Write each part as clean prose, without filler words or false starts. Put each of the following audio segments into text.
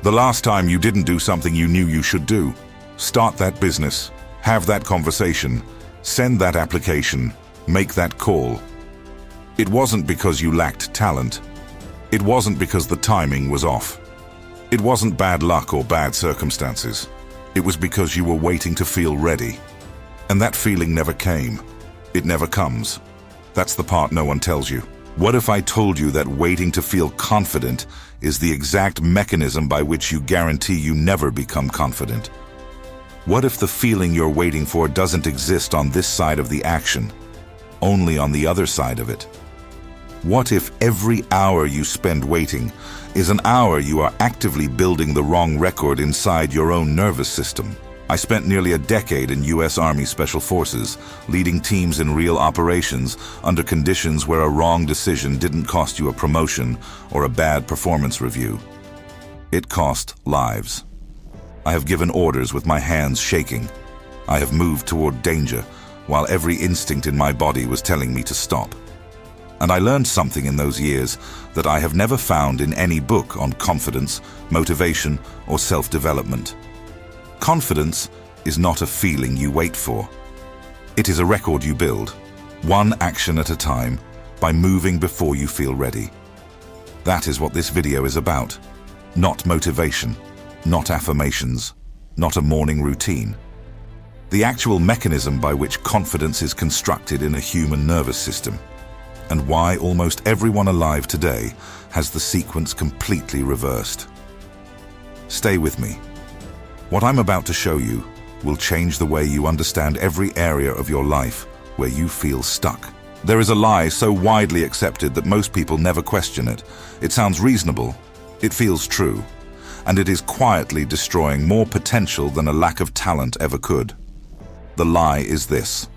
The last time you didn't do something you knew you should do. Start that business, have that conversation, send that application, make that call. It wasn't because you lacked talent. It wasn't because the timing was off. It wasn't bad luck or bad circumstances. It was because you were waiting to feel ready. And that feeling never came. It never comes. That's the part no one tells you. What if I told you that waiting to feel confident is the exact mechanism by which you guarantee you never become confident? What if the feeling you're waiting for doesn't exist on this side of the action, only on the other side of it? What if every hour you spend waiting is an hour you are actively building the wrong record inside your own nervous system? I spent nearly a decade in U.S. Army Special Forces, leading teams in real operations under conditions where a wrong decision didn't cost you a promotion or a bad performance review. It cost lives. I have given orders with my hands shaking. I have moved toward danger while every instinct in my body was telling me to stop. And I learned something in those years that I have never found in any book on confidence, motivation, or self-development. Confidence is not a feeling you wait for. It is a record you build, one action at a time, by moving before you feel ready. That is what this video is about. Not motivation, not affirmations, not a morning routine. The actual mechanism by which confidence is constructed in a human nervous system, and why almost everyone alive today has the sequence completely reversed. Stay with me. What I'm about to show you will change the way you understand every area of your life where you feel stuck. There is a lie so widely accepted that most people never question it. It sounds reasonable, it feels true, and it is quietly destroying more potential than a lack of talent ever could. The lie is this: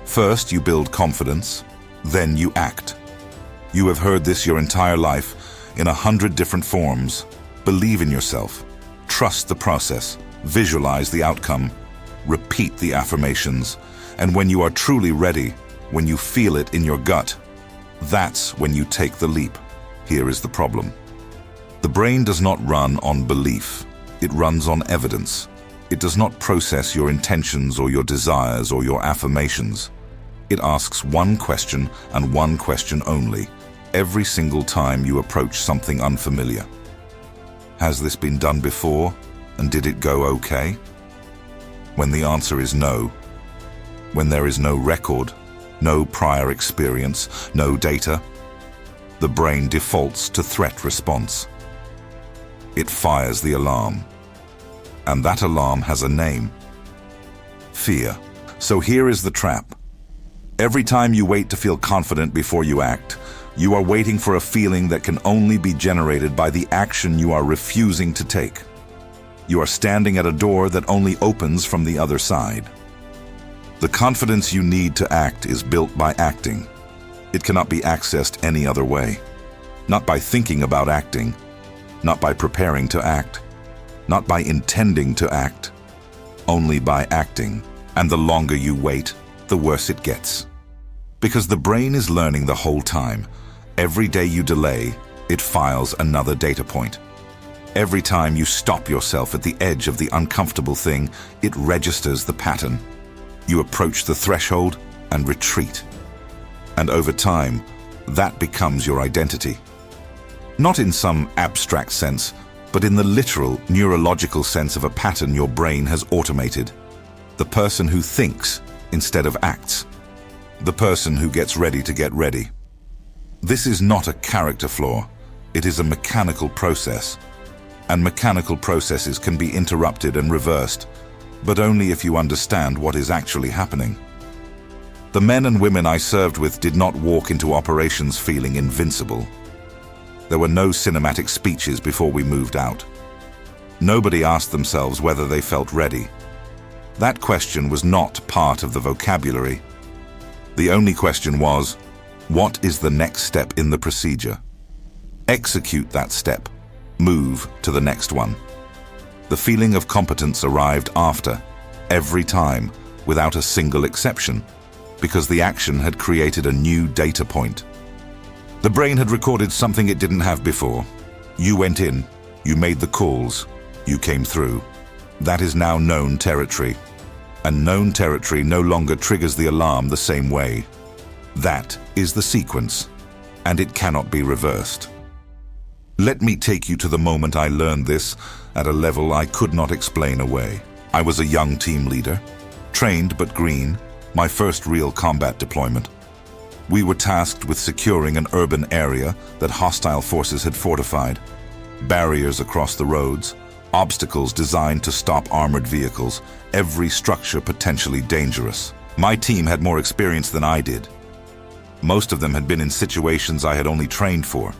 first you build confidence, then you act. You have heard this your entire life in 100 different forms. Believe in yourself. Trust the process, visualize the outcome, repeat the affirmations, and when you are truly ready, when you feel it in your gut, that's when you take the leap. Here is the problem. The brain does not run on belief, it runs on evidence. It does not process your intentions or your desires or your affirmations. It asks one question and one question only, every single time you approach something unfamiliar. Has this been done before, and did it go okay? When the answer is no, when there is no record, no prior experience, no data, the brain defaults to threat response. It fires the alarm. And that alarm has a name: fear. So here is the trap. Every time you wait to feel confident before you act, you are waiting for a feeling that can only be generated by the action you are refusing to take. You are standing at a door that only opens from the other side. The confidence you need to act is built by acting. It cannot be accessed any other way. Not by thinking about acting, not by preparing to act, not by intending to act, only by acting. And the longer you wait, the worse it gets. Because the brain is learning the whole time. Every day you delay, it files another data point. Every time you stop yourself at the edge of the uncomfortable thing, it registers the pattern. You approach the threshold and retreat. And over time, that becomes your identity. Not in some abstract sense, but in the literal, neurological sense of a pattern your brain has automated. The person who thinks instead of acts. The person who gets ready to get ready. This is not a character flaw. It is a mechanical process. And mechanical processes can be interrupted and reversed, but only if you understand what is actually happening. The men and women I served with did not walk into operations feeling invincible. There were no cinematic speeches before we moved out. Nobody asked themselves whether they felt ready. That question was not part of the vocabulary. The only question was, what is the next step in the procedure? Execute that step. Move to the next one. The feeling of competence arrived after, every time, without a single exception, because the action had created a new data point. The brain had recorded something it didn't have before. You went in, You made the calls. You came through. That is now known territory. And known territory no longer triggers the alarm the same way. That is the sequence, and it cannot be reversed. Let me take you to the moment I learned this at a level I could not explain away. I was a young team leader, trained but green, my first real combat deployment. We were tasked with securing an urban area that hostile forces had fortified. Barriers across the roads, obstacles designed to stop armored vehicles, every structure potentially dangerous. My team had more experience than I did. Most of them had been in situations I had only trained for.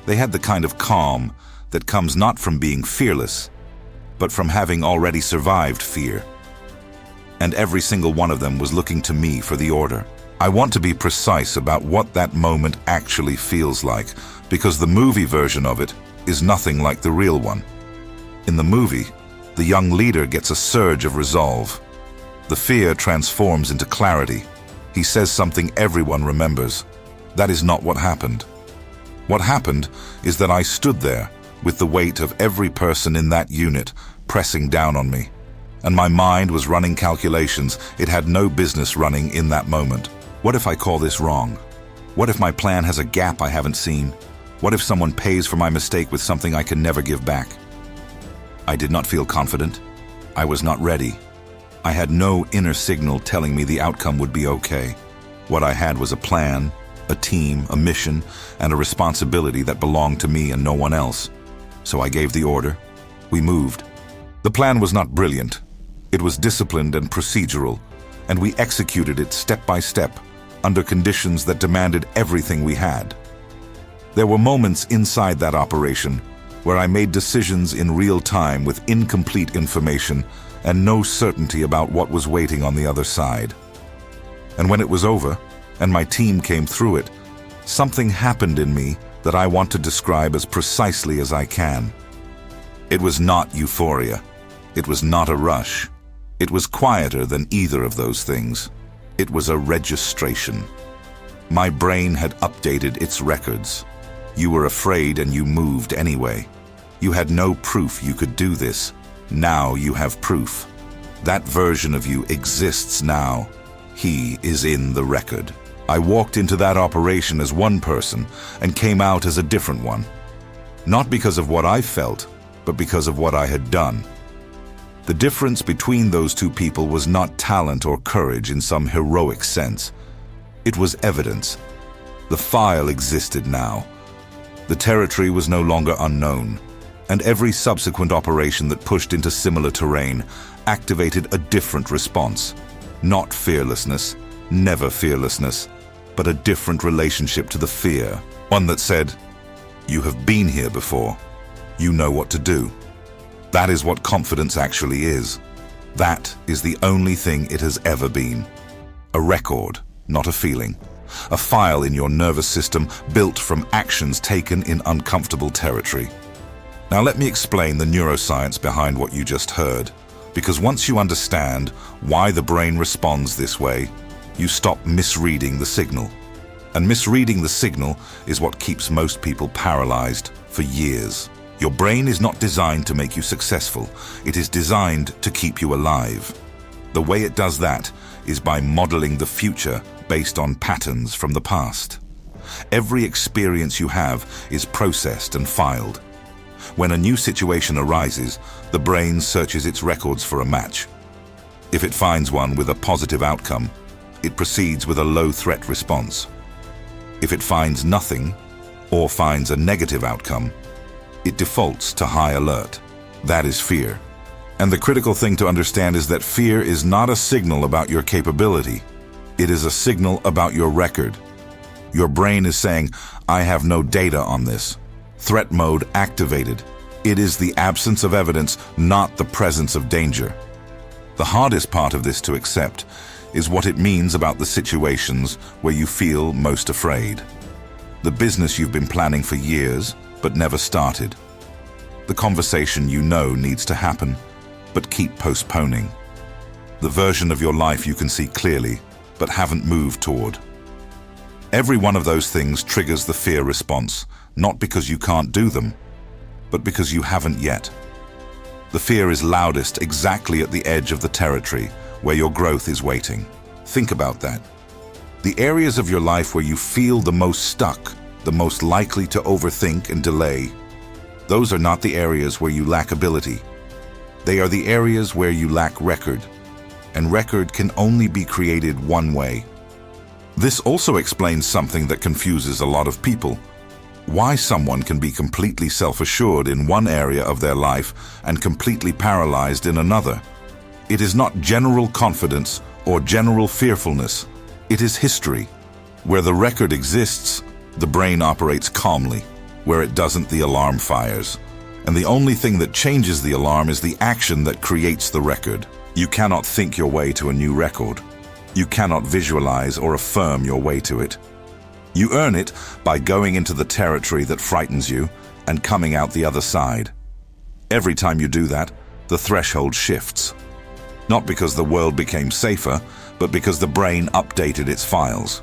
They had the kind of calm that comes not from being fearless, but from having already survived fear. And every single one of them was looking to me for the order. I want to be precise about what that moment actually feels like, because the movie version of it is nothing like the real one. In the movie, the young leader gets a surge of resolve. The fear transforms into clarity. He says something everyone remembers. That is not what happened. What happened is that I stood there with the weight of every person in that unit pressing down on me. And my mind was running calculations it had no business running in that moment. What if I call this wrong? What if my plan has a gap I haven't seen? What if someone pays for my mistake with something I can never give back? I did not feel confident. I was not ready. I had no inner signal telling me the outcome would be okay. What I had was a plan, a team, a mission, and a responsibility that belonged to me and no one else. So I gave the order. We moved. The plan was not brilliant. It was disciplined and procedural, and we executed it step by step, under conditions that demanded everything we had. There were moments inside that operation where I made decisions in real time with incomplete information and no certainty about what was waiting on the other side. And when it was over, and my team came through it, something happened in me that I want to describe as precisely as I can. It was not euphoria. It was not a rush. It was quieter than either of those things. It was a registration. My brain had updated its records. You were afraid and you moved anyway. You had no proof you could do this. Now you have proof. That version of you exists now. He is in the record. I walked into that operation as one person and came out as a different one. Not because of what I felt, but because of what I had done. The difference between those two people was not talent or courage in some heroic sense. It was evidence. The file existed now. The territory was no longer unknown, and every subsequent operation that pushed into similar terrain activated a different response. Not fearlessness, never fearlessness, but a different relationship to the fear. One that said, "You have been here before. You know what to do." That is what confidence actually is. That is the only thing it has ever been. A record, not a feeling. A file in your nervous system built from actions taken in uncomfortable territory. Now let me explain the neuroscience behind what you just heard, because once you understand why the brain responds this way, you stop misreading the signal. And misreading the signal is what keeps most people paralyzed for years. Your brain is not designed to make you successful. It is designed to keep you alive. The way it does that is by modeling the future based on patterns from the past. Every experience you have is processed and filed. When a new situation arises, the brain searches its records for a match. If it finds one with a positive outcome, it proceeds with a low-threat response. If it finds nothing, or finds a negative outcome, it defaults to high alert. That is fear. And the critical thing to understand is that fear is not a signal about your capability. It is a signal about your record. Your brain is saying, "I have no data on this." Threat mode activated. It is the absence of evidence, not the presence of danger. The hardest part of this to accept is what it means about the situations where you feel most afraid. The business you've been planning for years, but never started. The conversation you know needs to happen, but keep postponing. The version of your life you can see clearly, but haven't moved toward. Every one of those things triggers the fear response, not because you can't do them, but because you haven't yet. The fear is loudest exactly at the edge of the territory where your growth is waiting. Think about that. The areas of your life where you feel the most stuck, the most likely to overthink and delay, those are not the areas where you lack ability. They are the areas where you lack record, and record can only be created one way. This also explains something that confuses a lot of people. Why someone can be completely self-assured in one area of their life and completely paralyzed in another. It is not general confidence or general fearfulness. It is history. Where the record exists, the brain operates calmly. Where it doesn't, the alarm fires. And the only thing that changes the alarm is the action that creates the record. You cannot think your way to a new record. You cannot visualize or affirm your way to it. You earn it by going into the territory that frightens you and coming out the other side. Every time you do that, the threshold shifts. Not because the world became safer, but because the brain updated its files.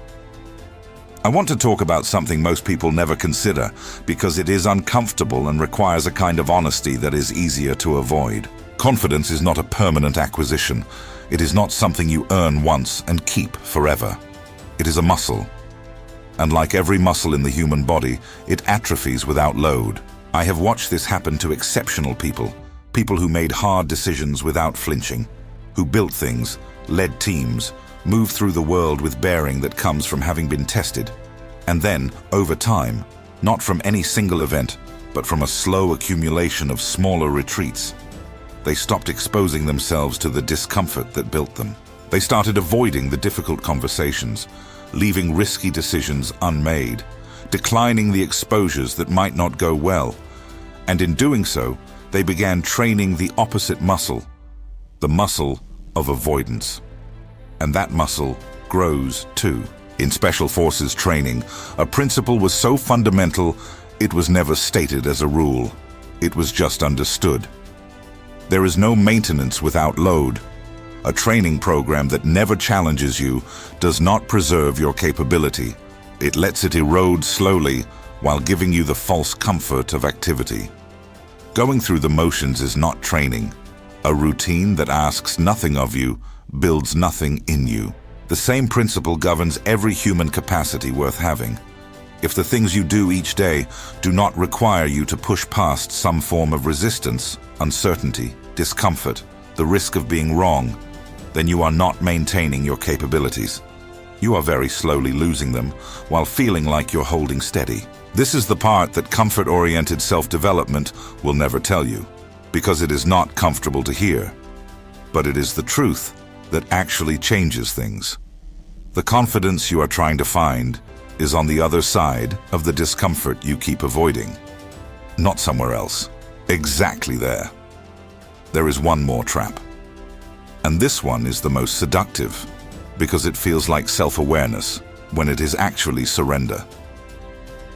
I want to talk about something most people never consider because it is uncomfortable and requires a kind of honesty that is easier to avoid. Confidence is not a permanent acquisition. It is not something you earn once and keep forever. It is a muscle. And like every muscle in the human body, it atrophies without load. I have watched this happen to exceptional people, people who made hard decisions without flinching, who built things, led teams, moved through the world with bearing that comes from having been tested. And then, over time, not from any single event, but from a slow accumulation of smaller retreats, they stopped exposing themselves to the discomfort that built them. They started avoiding the difficult conversations, leaving risky decisions unmade, declining the exposures that might not go well. And in doing so, they began training the opposite muscle, the muscle of avoidance. And that muscle grows too. In Special Forces training, a principle was so fundamental, it was never stated as a rule. It was just understood. There is no maintenance without load. A training program that never challenges you does not preserve your capability. It lets it erode slowly while giving you the false comfort of activity. Going through the motions is not training. A routine that asks nothing of you builds nothing in you. The same principle governs every human capacity worth having. If the things you do each day do not require you to push past some form of resistance, uncertainty, discomfort, the risk of being wrong, then you are not maintaining your capabilities. You are very slowly losing them while feeling like you're holding steady. This is the part that comfort-oriented self-development will never tell you, because it is not comfortable to hear. But it is the truth that actually changes things. The confidence you are trying to find is on the other side of the discomfort you keep avoiding. Not somewhere else. Exactly there. There is one more trap. And this one is the most seductive, because it feels like self-awareness when it is actually surrender.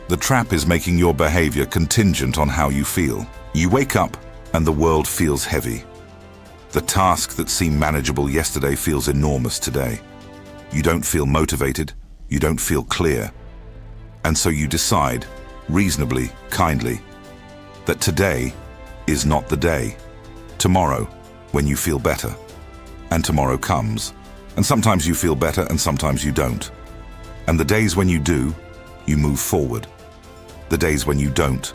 The trap is making your behavior contingent on how you feel. You wake up and the world feels heavy. The task that seemed manageable yesterday feels enormous today. You don't feel motivated, you don't feel clear. And so you decide, reasonably, kindly, that today is not the day. Tomorrow, when you feel better. And tomorrow comes, and sometimes you feel better and sometimes you don't. And the days when you do, you move forward. The days when you don't,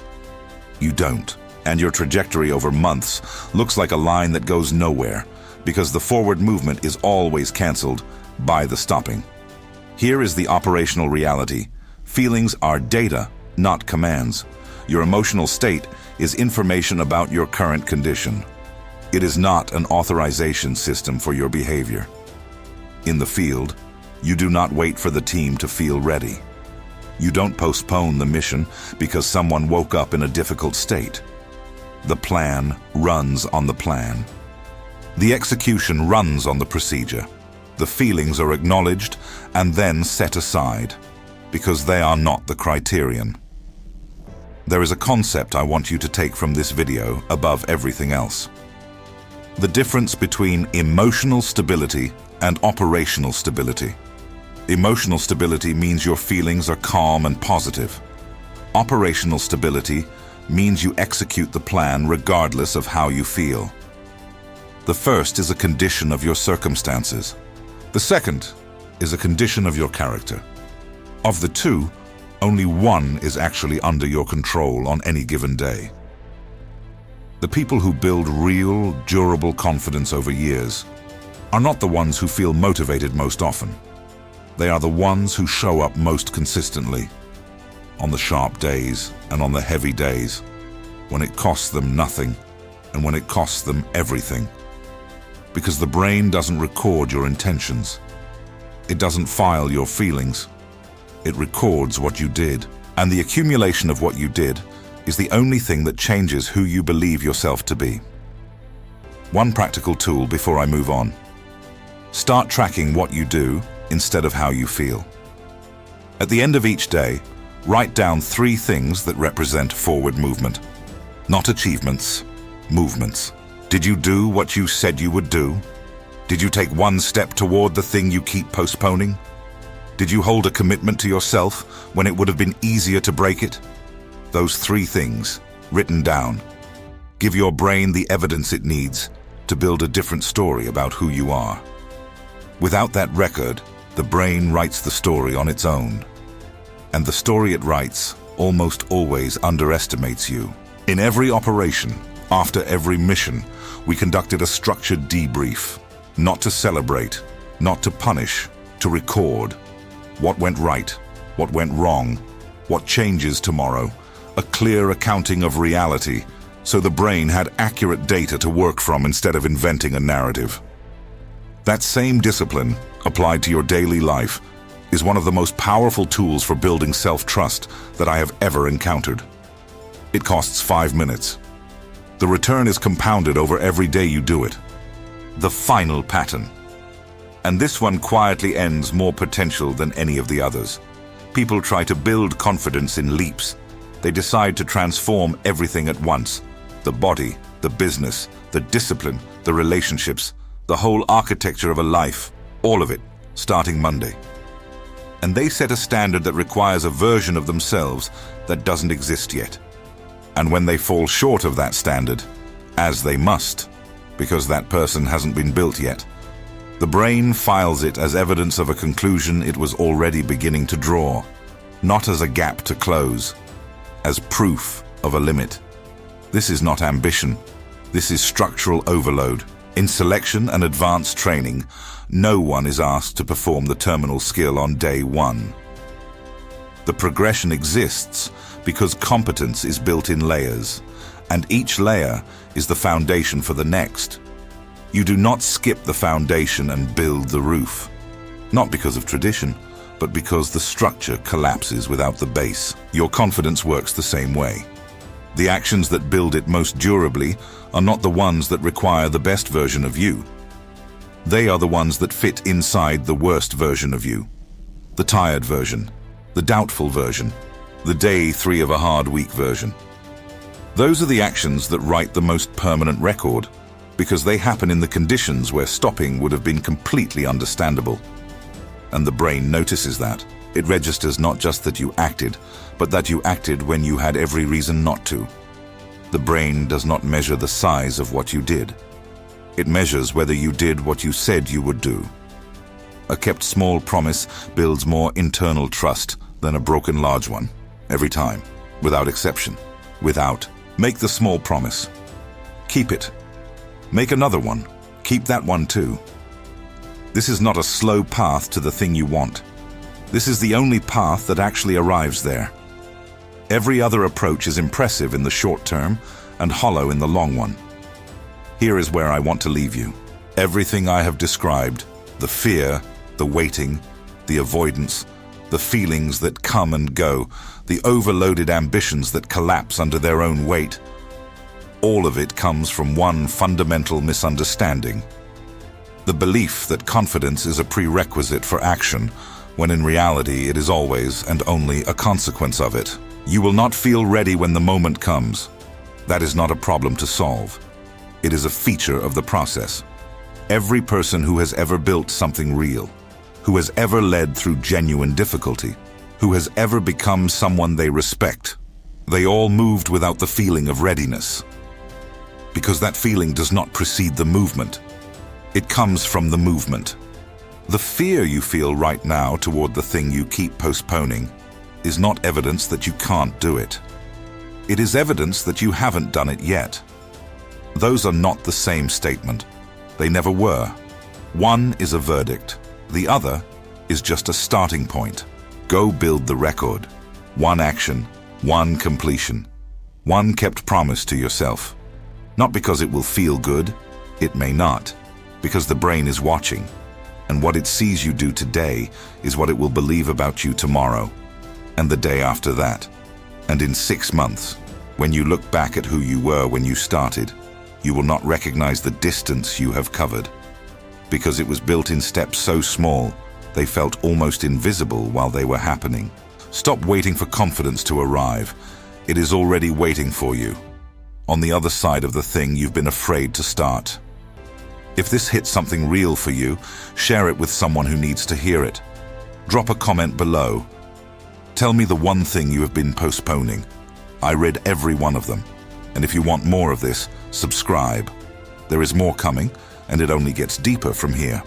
you don't. And your trajectory over months looks like a line that goes nowhere, because the forward movement is always canceled by the stopping. Here is the operational reality. Feelings are data, not commands. Your emotional state is information about your current condition. It is not an authorization system for your behavior. In the field, you do not wait for the team to feel ready. You don't postpone the mission because someone woke up in a difficult state. The plan runs on the plan. The execution runs on the procedure. The feelings are acknowledged and then set aside, because they are not the criterion. There is a concept I want you to take from this video above everything else. The difference between emotional stability and operational stability. Emotional stability means your feelings are calm and positive. Operational stability means you execute the plan regardless of how you feel. The first is a condition of your circumstances. The second is a condition of your character. Of the two, only one is actually under your control on any given day. The people who build real, durable confidence over years are not the ones who feel motivated most often. They are the ones who show up most consistently, on the sharp days and on the heavy days, when it costs them nothing and when it costs them everything. Because the brain doesn't record your intentions. It doesn't file your feelings. It records what you did. And the accumulation of what you did is the only thing that changes who you believe yourself to be. One practical tool before I move on. Start tracking what you do instead of how you feel. At the end of each day, write down 3 things that represent forward movement. Not achievements, movements. Did you do what you said you would do? Did you take one step toward the thing you keep postponing? Did you hold a commitment to yourself when it would have been easier to break it? Those 3 things, written down, give your brain the evidence it needs to build a different story about who you are. Without that record, the brain writes the story on its own. And the story it writes almost always underestimates you. In every operation, after every mission, we conducted a structured debrief, not to celebrate, not to punish, to record. What went right? What went wrong? What changes tomorrow? A clear accounting of reality, so the brain had accurate data to work from instead of inventing a narrative. That same discipline, applied to your daily life, is one of the most powerful tools for building self-trust that I have ever encountered. It costs 5 minutes. The return is compounded over every day you do it. The final pattern. And this one quietly ends more potential than any of the others. People try to build confidence in leaps. They decide to transform everything at once. The body, the business, the discipline, the relationships, the whole architecture of a life, all of it, starting Monday. And they set a standard that requires a version of themselves that doesn't exist yet. And when they fall short of that standard, as they must, because that person hasn't been built yet, the brain files it as evidence of a conclusion it was already beginning to draw, not as a gap to close, as proof of a limit. This is not ambition. This is structural overload. In selection and advanced training, no one is asked to perform the terminal skill on day 1. The progression exists because competence is built in layers, and each layer is the foundation for the next. You do not skip the foundation and build the roof. Not because of tradition, but because the structure collapses without the base. Your confidence works the same way. The actions that build it most durably are not the ones that require the best version of you. They are the ones that fit inside the worst version of you. The tired version, the doubtful version, the day 3 of a hard week version. Those are the actions that write the most permanent record, because they happen in the conditions where stopping would have been completely understandable. And the brain notices that. It registers not just that you acted, but that you acted when you had every reason not to. The brain does not measure the size of what you did. It measures whether you did what you said you would do. A kept small promise builds more internal trust than a broken large one, every time, without exception. Make the small promise. Keep it. Make another one. Keep that one too. This is not a slow path to the thing you want. This is the only path that actually arrives there. Every other approach is impressive in the short term and hollow in the long one. Here is where I want to leave you. Everything I have described, the fear, the waiting, the avoidance, the feelings that come and go, the overloaded ambitions that collapse under their own weight, all of it comes from one fundamental misunderstanding. The belief that confidence is a prerequisite for action, when in reality it is always and only a consequence of it. You will not feel ready when the moment comes. That is not a problem to solve. It is a feature of the process. Every person who has ever built something real, who has ever led through genuine difficulty, who has ever become someone they respect, They all moved without the feeling of readiness. Because that feeling does not precede the movement. It comes from the movement. The fear you feel right now toward the thing you keep postponing is not evidence that you can't do it. It is evidence that you haven't done it yet. Those are not the same statement. They never were. One is a verdict. The other is just a starting point. Go build the record. One action, one completion. One kept promise to yourself. Not because it will feel good, it may not. Because the brain is watching. And what it sees you do today is what it will believe about you tomorrow. And the day after that. And in 6 months, when you look back at who you were when you started, you will not recognize the distance you have covered. Because it was built in steps so small, they felt almost invisible while they were happening. Stop waiting for confidence to arrive. It is already waiting for you, on the other side of the thing you've been afraid to start. If this hits something real for you, share it with someone who needs to hear it. Drop a comment below. Tell me the one thing you have been postponing. I read every one of them. And if you want more of this, subscribe. There is more coming, and it only gets deeper from here.